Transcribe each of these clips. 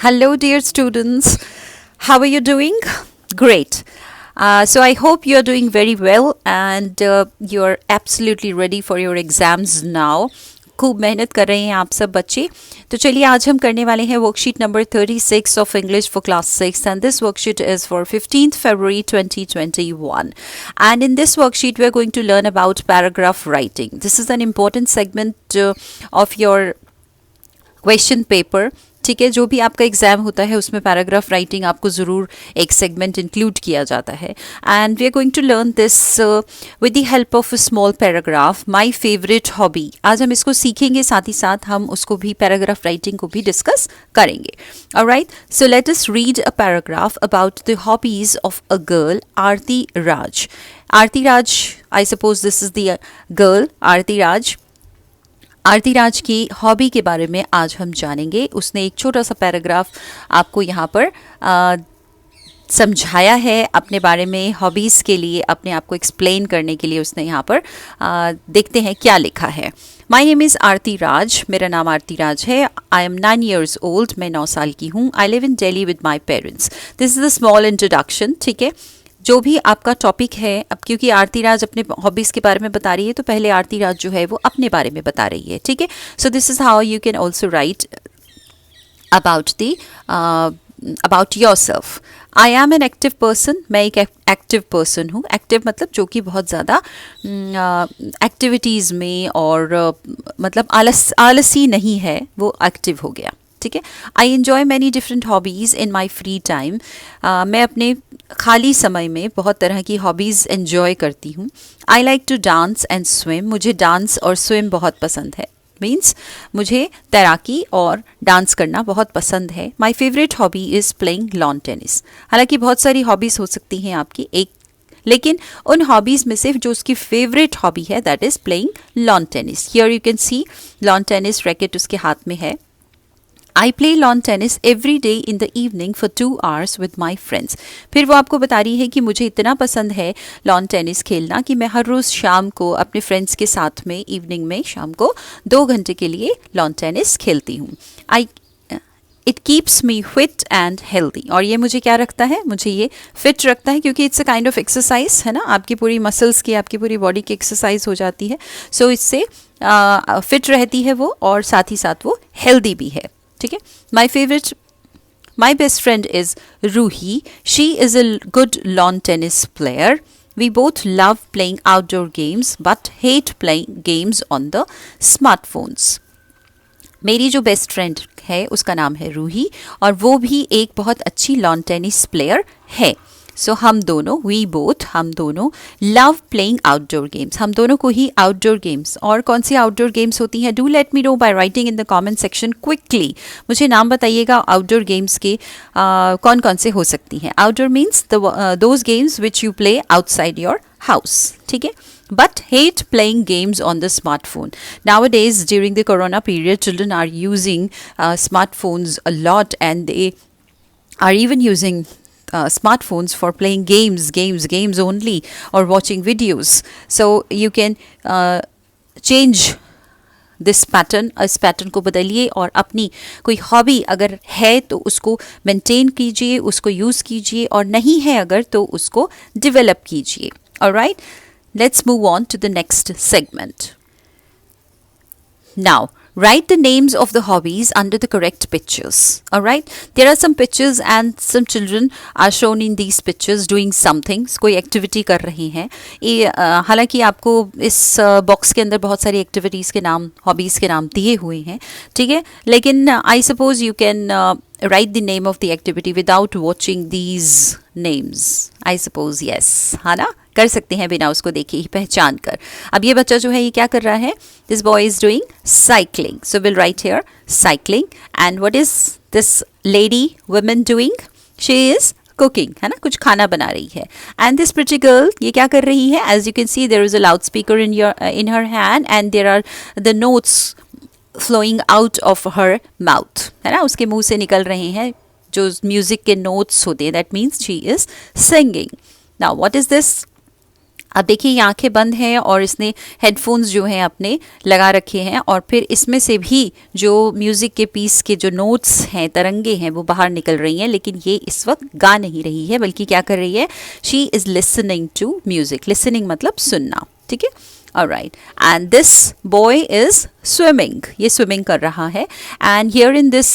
Hello, dear students. How are you doing? Great. So, I hope you're doing very well and you're absolutely ready for your exams now. खूब मेहनत कर रहे हैं आप सब बच्चे. तो चलिए आज हम करने वाले हैं worksheet number 36 of English for class 6 and this worksheet is for 15th February 2021. And in this worksheet we are going to learn about paragraph writing. This is an important segment of your question paper. ठीक है, जो भी आपका exam होता है उसमें paragraph writing आपको ज़रूर एक सेगमेंट इंक्लूड किया जाता है. And we are going to learn this with the help of a small paragraph, my favourite hobby. आज हम इसको सीखेंगे, साथ ही साथ हम उसको भी पैराग्राफ राइटिंग को भी डिस्कस करेंगे. Alright, so let us read a paragraph about the hobbies of a girl, Aarti Raj. Aarti Raj, I suppose this is the girl Aarti Raj. Aarti Raj की हॉबी के बारे में आज हम जानेंगे. उसने एक छोटा सा पैराग्राफ आपको यहाँ पर समझाया है अपने बारे में, हॉबीज़ के लिए अपने आप को एक्सप्लेन करने के लिए उसने यहाँ पर देखते हैं क्या लिखा है. माई नेम इज़ आरती राज, मेरा नाम आरती राज है. आई एम 9 years old, मैं 9 साल की हूँ. I live in Delhi with my parents. This is a small introduction. ठीक है, जो भी आपका टॉपिक है, अब क्योंकि आरती राज अपने हॉबीज़ के बारे में बता रही है तो पहले आरती राज जो है वो अपने बारे में बता रही है. ठीक है, so this is how you can also right about your self. I am an active person, मैं एक एक्टिव पर्सन हूँ. एक्टिव मतलब जो कि बहुत ज़्यादा एक्टिविटीज़ में और मतलब आलसी नहीं है, वो एक्टिव हो गया. ठीक है. I enjoy many different hobbies in my free time. मैं अपने खाली समय में बहुत तरह की हॉबीज़ एन्जॉय करती हूँ. I like to dance and swim, मुझे डांस और स्विम बहुत पसंद है. मीन्स मुझे तैराकी और डांस करना बहुत पसंद है. माई favourite hobby is playing lawn tennis. हालांकि बहुत सारी हॉबीज़ हो सकती हैं आपकी, लेकिन उन हॉबीज़ में से जो उसकी फेवरेट हॉबी है that is playing lawn tennis. Here you can see lawn tennis racket उसके हाथ में है. I play lawn tennis every day in the evening for 2 hours with my friends. फिर वो आपको बता रही है कि मुझे इतना पसंद है लॉन टेनिस खेलना कि मैं हर रोज़ शाम को अपने फ्रेंड्स के साथ में इवनिंग में शाम को 2 घंटे के लिए लॉन टेनिस खेलती हूँ. It keeps me fit and healthy. और ये मुझे क्या रखता है, मुझे ये फिट रखता है क्योंकि it's a kind of exercise है ना. आपकी पूरी मसल्स की, आपकी पूरी बॉडी की एक्सरसाइज हो जाती है. सो इससे फिट रहती है वो और साथ ही साथ वो हेल्दी भी है. ठीक है. My best friend is Ruhi. She is a good lawn tennis player. We both love playing outdoor games but hate playing games on the smartphones. मेरी जो बेस्ट फ्रेंड है उसका नाम है रूही और वो भी एक बहुत अच्छी लॉन टेनिस प्लेयर है. सो हम दोनों, वी बोथ, हम दोनों लव प्लेइंग आउटडोर गेम्स. हम दोनों को ही आउटडोर गेम्स, और कौन सी आउटडोर गेम्स होती हैं, do let me know by writing in the comment section quickly. मुझे नाम बताइएगा आउटडोर गेम्स के कौन कौन से हो सकती हैं. Outdoor means those games which you play outside your house. ठीक है. But hate playing games on the smartphone. Nowadays, during the corona period, children are using smartphones a lot and they are even using smartphones for playing games only or watching videos. So you can change this pattern. इस pattern को बदलिए और अपनी कोई hobby अगर है तो उसको मेंटेन कीजिए, उसको यूज़ कीजिए, और नहीं है अगर तो उसको डेवलप कीजिए. Alright, let's move on to the next segment. Now, write the names of the hobbies under the correct pictures. Alright, there are some pictures and some children are shown in these pictures doing something. कोई activity कर रही हैं. हालांकि आपको इस box के अंदर बहुत सारी एक्टिविटीज़ के नाम, हॉबीज़ के नाम दिए हुए हैं. ठीक है, लेकिन I suppose you can write the name of the activity without watching these names. I suppose yes, है ना, कर सकते हैं बिना उसको देखे ही, पहचान कर. अब ये बच्चा जो है ये क्या कर रहा है, this boy is doing cycling. So we'll write here cycling. And what is this woman doing? She is cooking, है ना, कुछ खाना बना रही है. And this pretty girl ये क्या कर रही है, as you can see there is a loudspeaker in her hand and there are the notes flowing out of her mouth, है ना, उसके मुंह से निकल रहे हैं जो म्यूजिक के नोट्स होते हैं. That means she is singing. Now what is this? अब देखिए ये आंखें बंद हैं और इसने हेडफोन्स जो हैं अपने लगा रखे हैं और फिर इसमें से भी जो म्यूज़िक के पीस के जो नोट्स हैं, तरंगे हैं, वो बाहर निकल रही हैं, लेकिन ये इस वक्त गा नहीं रही है बल्कि क्या कर रही है, she is listening to music. Listening मतलब सुनना, ठीक है। Alright, and this boy is swimming. ये swimming कर रहा है. And here in this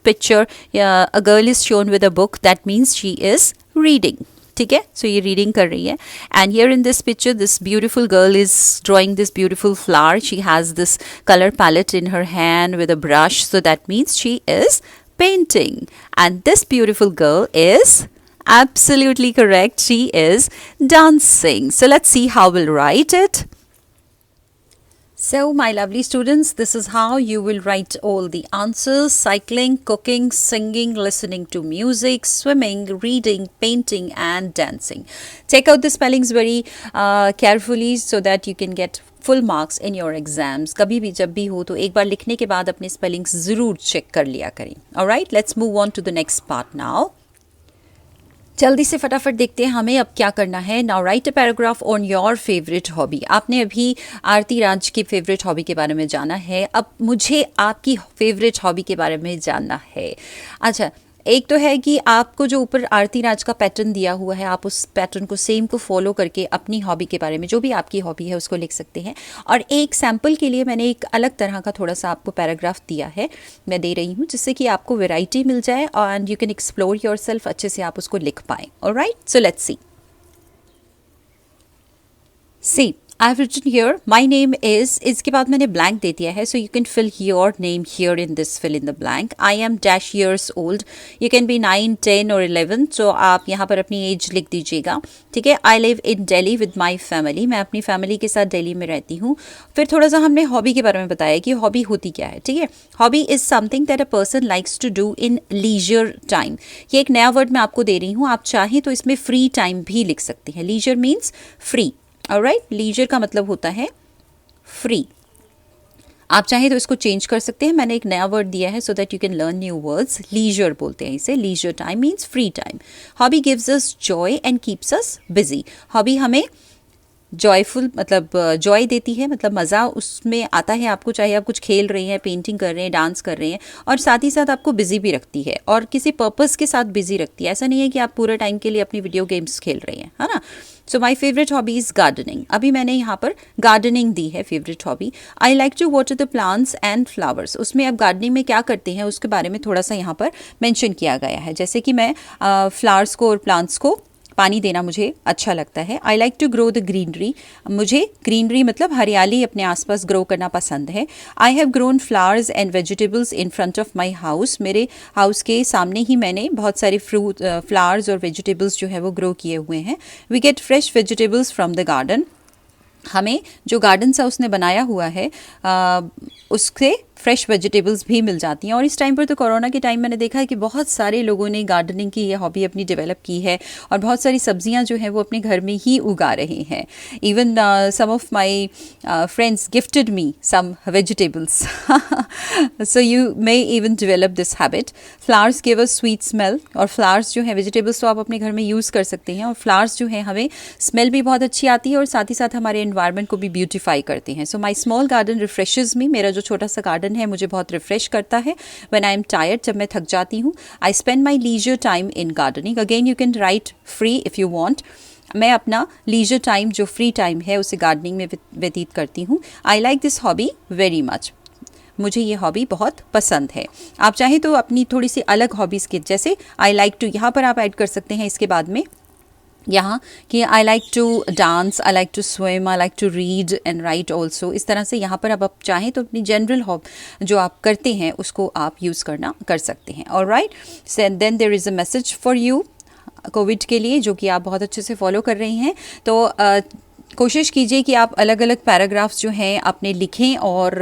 picture, a girl is shown with a book. That means she is reading. ठीक है, so ये reading कर रही है. And here in this picture, this beautiful girl is drawing this beautiful flower. She has this color palette in her hand with a brush. So that means she is painting. And this beautiful girl is absolutely correct. She is dancing. So let's see how we'll write it. So, my lovely students, this is how you will write all the answers: cycling, cooking, singing, listening to music, swimming, reading, painting, and dancing. Check out the spellings very carefully so that you can get full marks in your exams. कभी भी जब भी हो तो एक बार लिखने के बाद अपने spellings ज़रूर चेक कर लिया करें. Alright, let's move on to the next part now. जल्दी से फटाफट देखते हैं हमें अब क्या करना है. Now right a paragraph on your favourite hobby. आपने अभी आरती राज की फेवरेट हॉबी के बारे में जाना है, अब मुझे आपकी फेवरेट हॉबी के बारे में जानना है. अच्छा, एक तो है कि आपको जो ऊपर आरती राज का पैटर्न दिया हुआ है, आप उस पैटर्न को सेम को फॉलो करके अपनी हॉबी के बारे में, जो भी आपकी हॉबी है उसको लिख सकते हैं. और एक सैम्पल के लिए मैंने एक अलग तरह का थोड़ा सा आपको पैराग्राफ दिया है, मैं दे रही हूँ, जिससे कि आपको वैरायटी मिल जाए and you can explore yourself, अच्छे से आप उसको लिख पाएँ. Alright, so let's see. I have written here, my name is, इसके बाद मैंने blank दे दिया है, so you can fill your name here in this fill in the blank. I am dash years old. You can be 9, 10 or 11. So आप यहाँ पर अपनी age लिख दीजिएगा, ठीक है. I live in Delhi with my family. मैं अपनी family के साथ दिल्ली में रहती हूँ. फिर थोड़ा सा हमने hobby के बारे में बताया कि hobby होती क्या है, ठीक है. Hobby is something that a person likes to do in leisure time. ये एक नया word मैं आपको दे रही हूँ, आप चाहें तो इसमें free time भी लिख सकते हैं. Leisure means free. Alright, leisure का मतलब होता है फ्री. आप चाहें तो इसको चेंज कर सकते हैं, मैंने एक नया वर्ड दिया है so that you can learn new words. Leisure बोलते हैं इसे. Leisure time means free time. Hobby gives us joy and keeps us busy. Hobby हमें जॉयफुल मतलब जॉय देती है, मतलब मज़ा उसमें आता है आपको, चाहे आप कुछ खेल रहे हैं, पेंटिंग कर रहे हैं, डांस कर रहे हैं, और साथ ही साथ आपको बिजी भी रखती है और किसी पर्पस के साथ बिजी रखती है. ऐसा नहीं है कि आप पूरे टाइम के लिए अपनी वीडियो गेम्स खेल रहे हैं, है ना. So my favourite hobby is gardening. अभी मैंने यहाँ पर गार्डनिंग दी है favourite hobby. I like to water the plants and flowers. उसमें अब गार्डनिंग में क्या करते हैं उसके बारे में थोड़ा सा यहाँ पर मेंशन किया गया है. जैसे कि मैं फ्लावर्स को और प्लांट्स को पानी देना मुझे अच्छा लगता है. I like to grow the greenery. मुझे ग्रीनरी मतलब हरियाली अपने आसपास ग्रो करना पसंद है. I have grown flowers and vegetables in front of my house. मेरे हाउस के सामने ही मैंने बहुत सारे फ्रूट फ्लावर्स और वेजिटेबल्स जो है वो ग्रो किए हुए हैं. We get fresh vegetables from the garden. हमें जो गार्डन सा उसने बनाया हुआ है उससे फ्रेश वेजिटेबल्स भी मिल जाती हैं. और इस टाइम पर तो कोरोना के टाइम मैंने देखा है कि बहुत सारे लोगों ने गार्डनिंग की ये हॉबी अपनी डेवलप की है और बहुत सारी सब्जियां जो हैं वो अपने घर में ही उगा रहे हैं. Even some of my friends gifted me some vegetables. So you may even develop this habit. Flowers give a sweet smell. और फ्लावर्स जो हैं, वेजिटेबल्स तो आप अपने घर में यूज़ कर सकते हैं, और फ्लावर्स जो हैं हमें स्मेल भी बहुत अच्छी आती है और साथ ही साथ हमारे एनवायरनमेंट को भी ब्यूटिफाई करते हैं. सो माई स्मॉल गार्डन रिफ्रेशेज मी. मेरा जो छोटा सा गार्डन है मुझे बहुत रिफ्रेश करता है. व्हेन आई एम टायर्ड, जब मैं थक जाती हूँ. I spend my leisure time in gardening. Again you can write free if you want. मैं अपना लीजर टाइम जो फ्री टाइम है उसे गार्डनिंग में व्यतीत करती हूँ. I like this hobby very much. मुझे ये हॉबी बहुत पसंद है. आप चाहें तो अपनी थोड़ी सी अलग हॉबीज़ के, जैसे आई लाइक टू, यहाँ पर आप ऐड कर सकते हैं इसके बाद में यहाँ कि I like to dance, I like to swim, I like to read and write also. इस तरह से यहाँ पर अब आप चाहें तो अपनी जनरल हॉब जो आप करते हैं उसको आप यूज़ कर सकते हैं. Alright, then there is a message for you covid के लिए, जो कि आप बहुत अच्छे से फॉलो कर रही हैं. तो कोशिश कीजिए कि आप अलग अलग पैराग्राफ्स जो हैं अपने लिखें और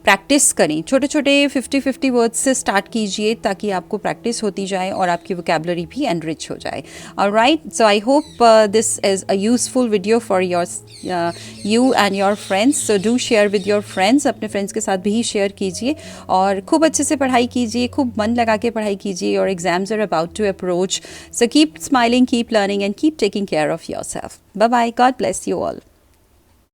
प्रैक्टिस करें. छोटे छोटे 50-50 वर्ड्स से स्टार्ट कीजिए ताकि आपको प्रैक्टिस होती जाए और आपकी वोकैबुलरी भी एनरिच हो जाए. Alright, so I hope this is a useful video for you and your friends. So do share with your friends. अपने फ्रेंड्स के साथ भी शेयर कीजिए और खूब अच्छे से पढ़ाई कीजिए, खूब मन लगा के पढ़ाई कीजिए. और exams are about to approach. So keep smiling, keep learning and keep taking care of your self. Bye bye, God bless you all.